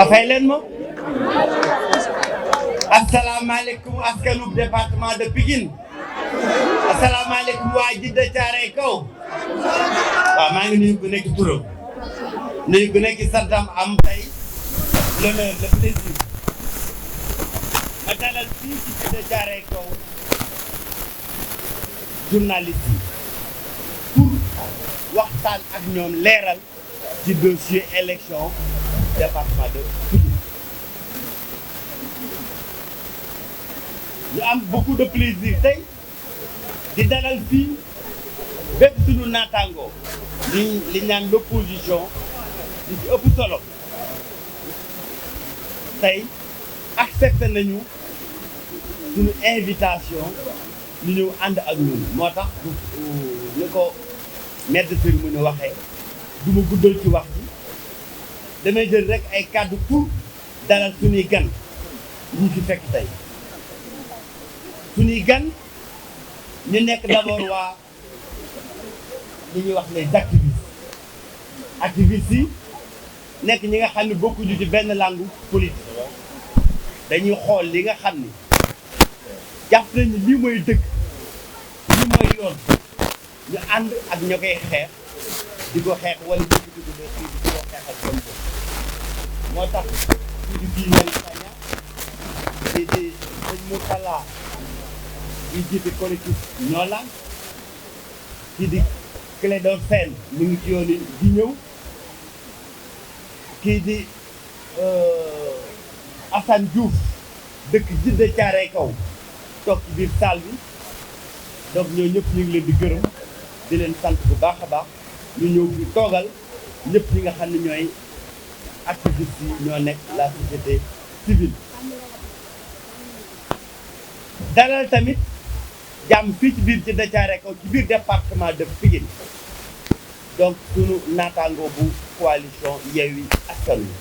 afay leen ma asalaamaaleykum askanu département de Pikine asalaamaaleykum waa Djiddah Thiaroye Kaw waaw maa ngi nuyu ku nekk turam nuyu ku nekk santam am tey l'honneur le plaisir ma dalal fii ci Djiddah Thiaroye Kaw journaliste yi pour waxtaan ak ñoom leeral ci dossier élection département de Pikine ñu am beaucoup de plaisir tey di dalal fii bépp suñu naataangoo li naan l'opposition li ci ëpp solo tey accepté nañu suñu invitation ñu ñëw ànd ak ñun moo tax ni ko maître Serigne mu waxee du ma guddal ci wax ji damay jël rek ay kàddu pour dalal suñuy gan ñu fi fekk tey suñuy gan ñu nekk d'abord waa li ñuy wax les activistes yi nekk ñi nga xam ne bokkuñu ci benn langue politique dañuy xool li nga xam ni jàpp nañu lii mooy dëgg lii mooy yoon ñu ànd ak ña koy xeex di ko xeex wala ñu di ko xeexal seen bopp moo tax kii di bii Malick Sagna kii di sëñ Mourtala yi jiite collectif ñoo laan kii di Clédor Sène mu ngi ci yoon di ñëw kii di Assane Diouf dëkk Djiddah Thiaroye Kaw toog ci biir salle bi donc ñoo ñëpp ñu ngi leen di gërëm di leen sant bu baax a baax ñu ñëw fi toogal ñëpp ñi nga xam ne ñooy activistes yi ñoo nekk la société civile dalal tamit jàmm fii ci biir Djiddah Thiaroye Kaw ci biir département de Pikine donc sunu naataangoo bu coalition Yewwi Askan Wi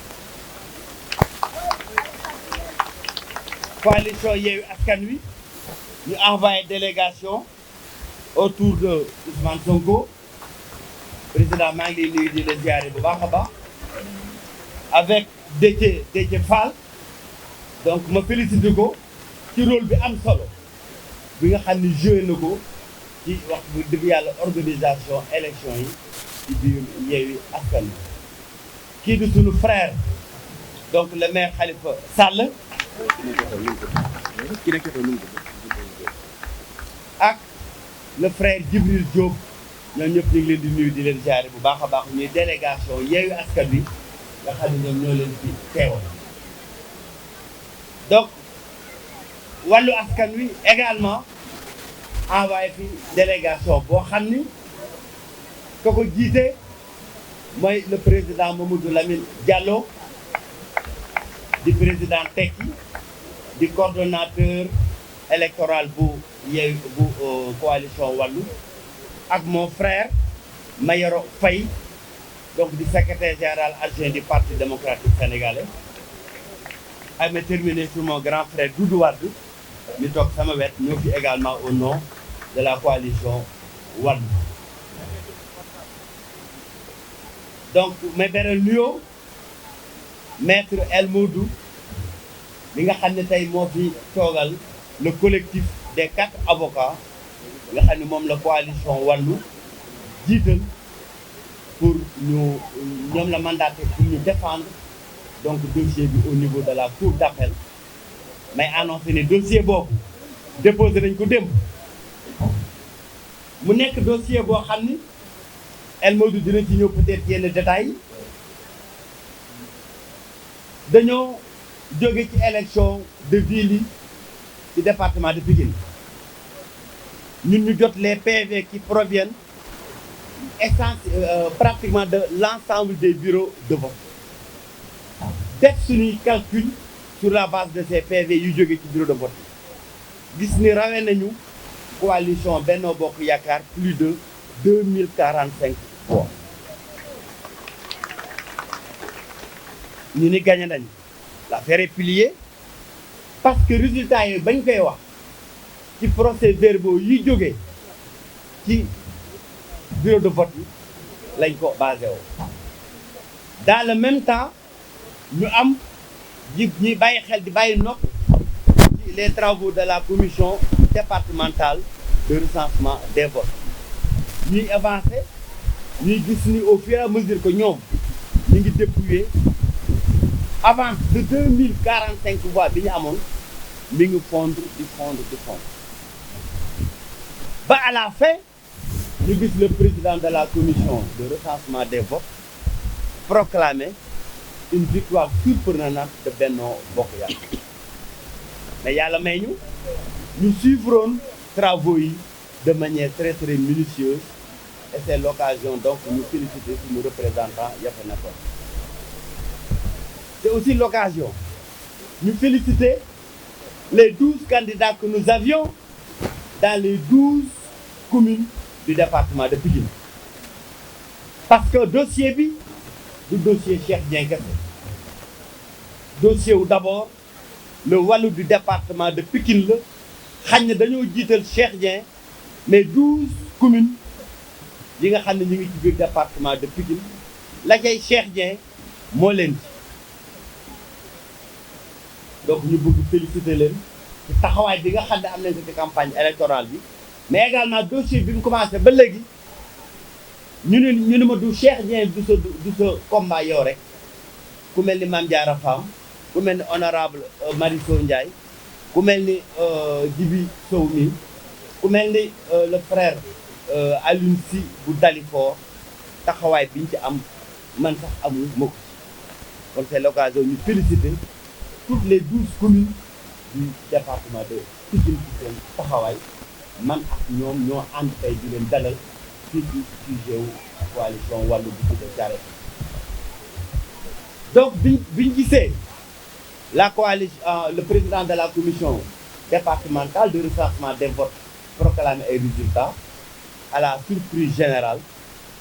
coalition Yewwi Askan Wi ñu envoyé délégation autour de Ousmane Sonko président maa ngi lay nuyu di la ziare bu baax a baax avec Déthié Fall donc ma félicité ko ci rôle bi am solo bi nga xam ni joué na ko ci wax bu dëgg yàlla organisation élection yi ci biir Yewwi Askan Wi kii di sunu frère donc le maire Khalifa Sall ak le frère Djibril Diop ñoom ñëpp ñu ngi leen di nuyu di leen jaare bu baax a baax ñuy délégation Yewwi Askan Wi nga xam ne ñoom ñoo leen fi teewal donc wàllu askan wi également envoyé fi délégation boo xam ni ko ko jiite mooy le président Mamadou Lamine Diallo di président Tekki di coordonnateur électoral bu Yewwi bu coalition Wallu ak mon frère Mayoro Faye donc di secrétaire général adjoint du parti démocratique sénégalais ak ma terminé sur mon grand frère Doudou Wade ñu toog sama wet ñoo fi également au nom de la coalition Wallu donc may beral nuyoo maître El Modou li nga xam ne tey moo fi toogal le collectif des 4 avocats nga xam ne moom la coalition Wallu jiital pour ñoom la mandaté pour ñu défendre donc dossier bi au niveau de la cour d'appel may annoncé ne dossier boobu déposé nañ ko démb mu nekk dossier boo xam ni El Modou dina ci ñëw peut-être yenn détails dañoo jóge ci élection de ville yi ci département de Pikine ñun ñu jot les PV qui proviennent pratiquement de l'ensemble des bureaux de vote def suñuy calcul sur la base de ces PV yu jóge ci bureau de vote gis ni rawee nañu coalition Benno Bokk Yaakaar plus de 2045 voix ñu ni gagné nañ l'affaire est pliée parce que résultat yi bañ koy wax ci procès-verbaux yi jógee ci bureau de vote yi lañ ko basé woo dans le même temps ñu am ñuy bàyyi xel di bàyyi nopp ci les travaux de la commission départementale de recensement des votes ñuy avancer ñuy gis ni au fur et à mesure que ñoom ñu ngi dépouiller avance de 2045 voix bi ñu amoon mi ngi fondre di fondre ba à la fin ñu gis le président de la commission de recensement des votes proclamer une victoire surprenante de Benno Bokk Yaakaar mais yàlla may ñu suivroon travaux yi de manière très très minutieuse et c'est l'occasion donc ñu féliciter suñu représentant ya fa nekkoon. C'est aussi l'occasion ñu féliciter les 12 candidats que nous avions dans les 12 communes du département de Pikine parce que dossier bi du dossier Cheikh Dieng kese dossier wu d'abord le wàllu du département de Pikine la xañ na dañoo jiital Cheikh Dieng mais 12 communes yi nga xam ne ñu ngi ci biir département de Pikine la cay Cheikh Dieng moo leen ci donc ñu bëgg féliciter leen ci taxawaay bi nga xam ne am nañ ko ci campagne électorale bi mais également dossier bi mu commencé ba léegi ñu ne ma du Cheikh Dieng du sa combat yow rek ku mel ni Mame Diarra Fam ku mel ni honorable Marie Sow Ndiaye ku mel ni Djibi Sow mi ku mel ni le frère Alioune Sy bu Dalifort taxawaay bi ñu ci am man sax amul ma ko kon c'est l'occasion ñu féliciter toutes les 12 communes du département de Pikine ci seen taxawaay man ak ñoom ñoo ànd tey di leen dalal fii ci sujet wu coalition wàllu bu de Thiaroye donc biñ gisee la coalition le président de la commission départementale de recensement des votes proclamer ay résultats à la surprise générale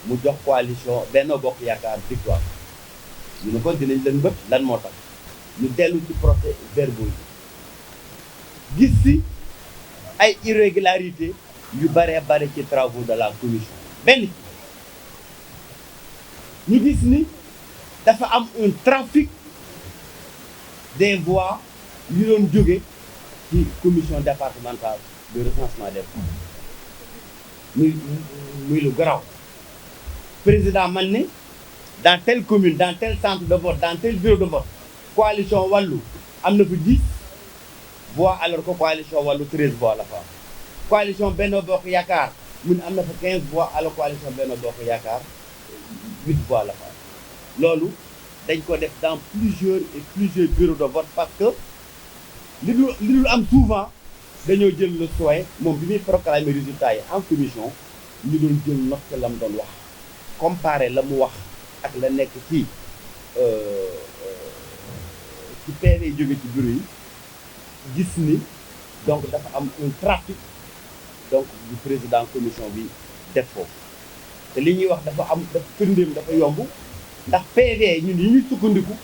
mu jox coalition Benno Bokk Yaakaar victoire ñu ne ko dinañ leen bët lan moo tax ñu dellu ci procès verbaux yi gis si ay irrégularités yu bare ci travaux de la commission benn ñu gis ni dafa am un trafic des voix yu doon jóge ci commission départementale de recensement des voix muy lu garaaw président man ne dans telle commune dans tel centre de vote dans tel bureau de vote coalition wàllu am na fa 10 voix alors que coalition wàllu 13 voix la fa am coalition Benno Bokk Yaakaar mun am na fa 15 voix alors coalition Benno Bokk Yaakaar 8 voix la fa am loolu dañ ko def dans plusieurs bureaux de vote parce que li dul am souvent dañoo jël le soin moom bi muy proclamer résultats yi en commission ñu doon jël note la mu doon wax comparer la mu wax ak la nekk ci PV yi jóge ci bureau yi gis ni donc dafa am un trafic donc du président commission bi def foofu te li ñuy wax dafa am dafa firndéem dafa yomb ndax PV ñun yi ñuy sukkandiku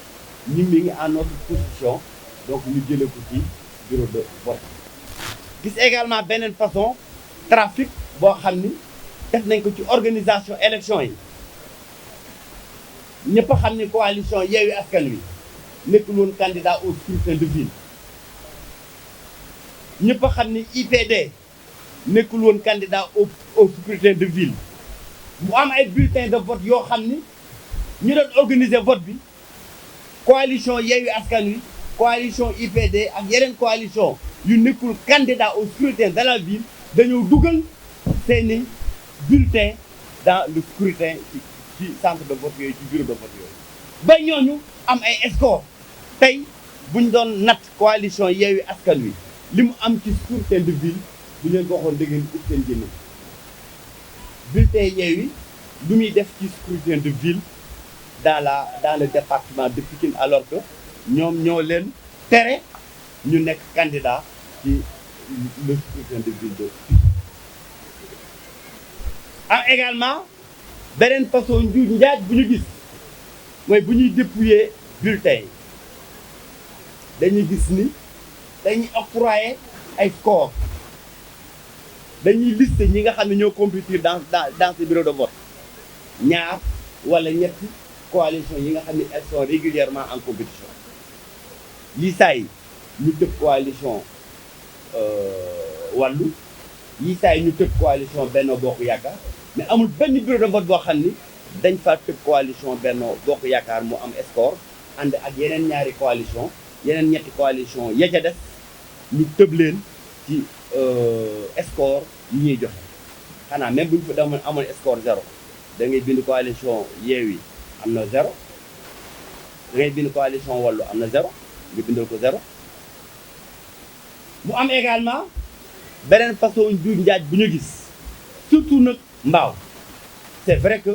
ñu mi ngi en notre position donc ñu jëlee ko ci bureau de vote gis également beneen façon trafic boo xam ni def nañ ko ci organisation élection yi ñëpp a xam ni coalition Yewwi Askan Wi nekkul woon candidat au scrutin de ville ñëpp a xam ni IPD nekkul woon candidat au scrutin de ville mu am ay bulletins de vote yoo xam ni ñu doon organiser vote bi coalition Yewwi Askan Wi coalition IPD ak yeneen coalition yu nekkul candidat au scrutin de la ville dañoo dugal seeni bulletins dans le scrutin ci centre de vote yooyu ci bureau de vote yooyu ba ñooñu am ay score tey buñ doon natt coalition Yewwi Askan Wi li mu am ci scrutin de ville bu leen ko waxoon da ngeen ut seen génne bulletin Yewwi lu muy def ci scrutin de ville dans le département de Pikine alors que ñoom ñoo leen tere ñu nekk candidat ci le scrutin de ville de Pikine am également beneen façon njuuj njaaj bu ñu gis mooy bu ñuy dépouiller bulletin yi dañuy gis ni dañuy octroyer ay score dañuy liste ñi nga xam ne ñoo compétir dans ces bureaux de vote ñaar wala ñett coalition yi nga xam ne elles sont régulièrement en compétition yi saa yi ñu tëb coalition wàllu yi saa yi ñu tëb coalition Benno Bokk Yaakaar mais amul benn bureau de vote boo xam ni dañ fa tëb coalition Benno Bokk Yaakaar mu am score ànd ak yeneen ñaari coalition yeneen ñetti coalition ya ca def ñu tëb leen ci score yi ñuy joxe xanaa même bu ñu fa demoon amoon score 0 da ngay bind coalition Yewwi am na 0 da ngay bind coalition Wallu am na 0 nga bindal ko 0 mu am également beneen façon njuuj njaaj bu ñu gis surtout nag Mbao c'est vrai que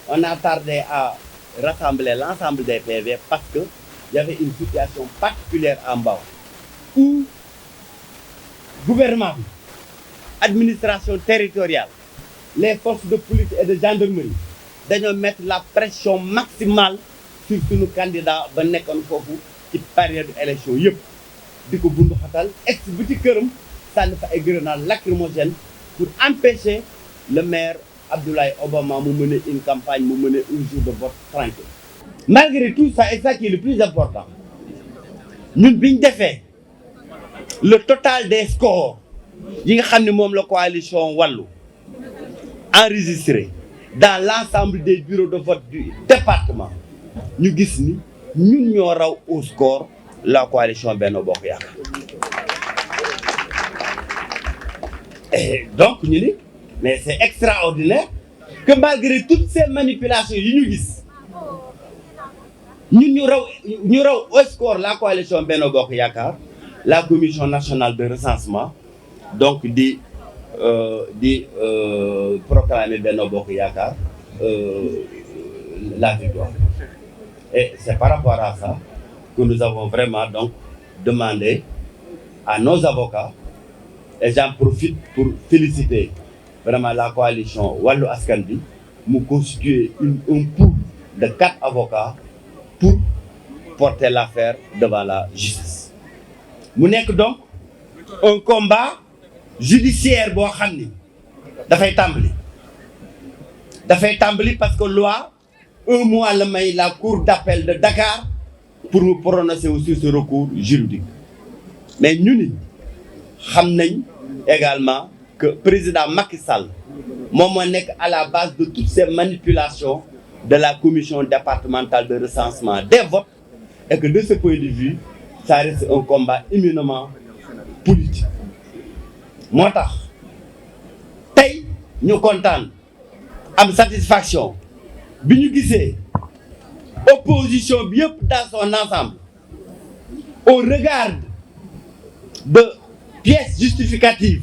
on a tardé à rassembler l'ensemble des PV parce que il y avait une situation particulière à Mbao où gouvernement bi administration territoriale les forces de police et de gendarmerie dañoo mettre la pression maximale sur suñu candidat ba nekkoon foofu ci période élection yëpp di ko bundu xatal ex bi ci këram sànni fa ay grenades lacrymogènes pour empêcher le maire Abdoulaye Obama mu mener une campagne mu mener un jour de vote tranquille. Malgré tout ça, et ça qui est le plus important, ñun bi ñu defee le total des scores yi nga xam ne moom la coalition Wallu enregistré dans l'ensemble des bureaux de vote du département ñu gis ni ñun ñoo raw au score la coalition Benno Bokk Yaakaar. Et donc ñu ni mais c'est extraordinaire que malgré toutes ces manipulations yi ñu gis ñun ñu raw au score la coalition Benno Bokk Yaakaar, la commission nationale de recensement donc di proclamer Benno Bokk Yaakaar la victoire. Et c'est par rapport à ça que nous avons vraiment donc demandé à nos avocats, et j'en profite pour féliciter vraiment la coalition Wallu Askan Wi mu constituer un pool de 4 avocats pour porter l'affaire devant la justice. mu nekk donc un combat judiciaire boo xam ni dafay tàmbali parce que loi 1 mois la may la cour d'appel de Dakar pour mu prononcer sur ce recours juridique. Mais ñu ni xam nañ également que président Macky Sall moom moo nekk à la base de toutes ces manipulations de la commission départementale de recensement des votes et que de ce point de vue ça reste un combat éminemment politique. moo tax tey ñu kontaan am satisfaction bi ñu gisee opposition bi yëpp dans son ensemble au regard de pièces justificatives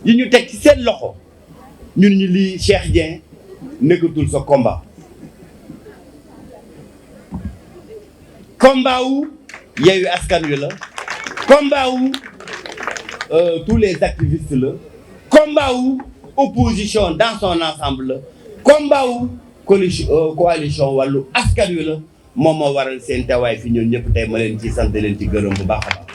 yi ñu teg ci seen loxo ñun ñu lii Cheikh Dieng nekkatul sa combat wu Yewwi Askan Wi la combat wu tous les activistes la combat wu opposition dans son ensemble la combat wu coalition Wallu Askan Wi la moom moo waral seen teewaay fi ñun ñëpp tey ma leen ci sant leen ci gërëm bu baax a baax